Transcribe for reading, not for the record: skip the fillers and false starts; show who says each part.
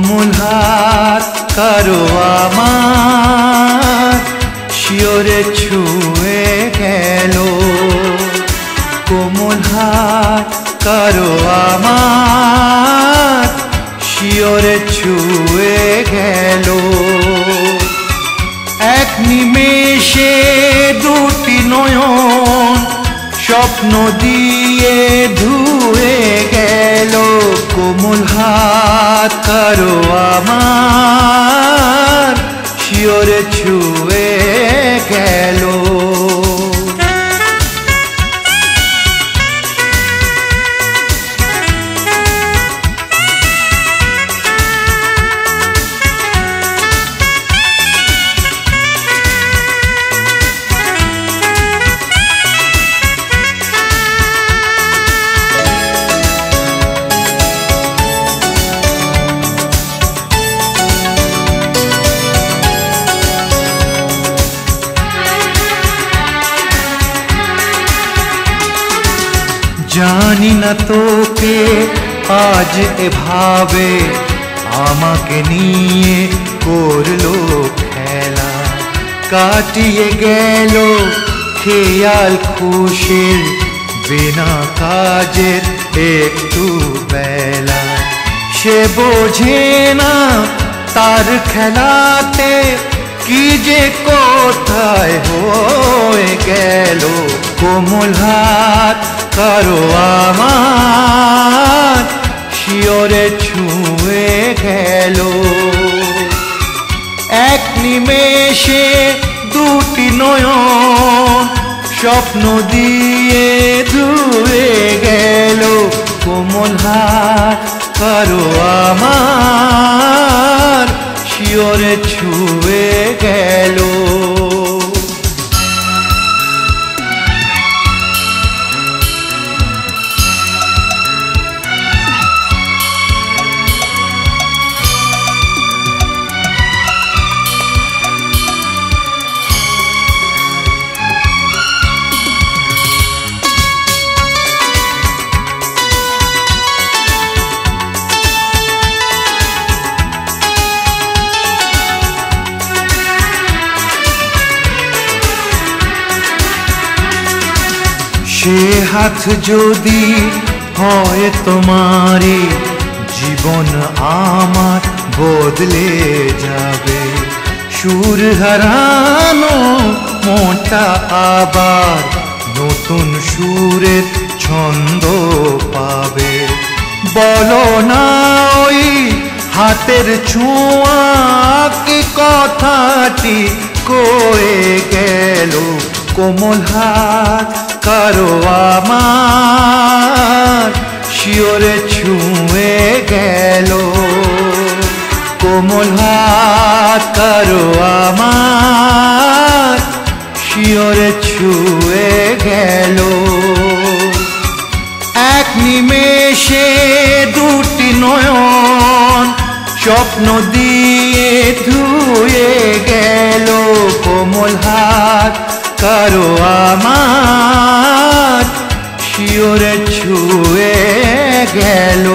Speaker 1: কোমল হাত কারো আমার শিওরে ছুঁয়ে গেল। কোমল হাত কারো আমার শিওরে ছুঁয়ে গেল। এক নিমেষে দুটি নয়ন স্বপ্ন দিয়ে ধুয়ে গেল। কোমল হাত কারো আমার শিওরে ছুঁয়ে গেল। জানি না তোকে আজ এভাবে আমাকে নিয়ে করলো খেলা। কাটিয়ে গেল খেয়াল খুশির বিনা কাজের একটু বেলা। সে বোঝে না তার খেলাতে কি যে কোথায় হয়ে গেল। কোমল হাত কারো আমার শিওরে ছুঁয়ে গেল। এক নিমেষে দুটি নয়ন স্বপ্ন দিয়ে ধুয়ে গেল। কোমল হাত কারো আমার শিওরে ছুঁয়ে গেল। সে হাত যদি হয় তোমারই জীবন আমার বদলে যাবে। সুর হারানো মনটা আবার নতুন সুরের ছন্দ পাবে। বলো না ওই হাতের ছোঁয়া কি কথাটি কয়ে গেল। কোমল হাত কারো আমার শিওরে ছুঁয়ে গেল। কোমল হাত কারো আমার শিওরে ছুঁয়ে গেল। এক নিমেষে দুটি নয়ন স্বপ্ন দিয়ে ধুয়ে গেল। কোমল হাত কারো আমার শিওরে ছুঁয়ে গেল।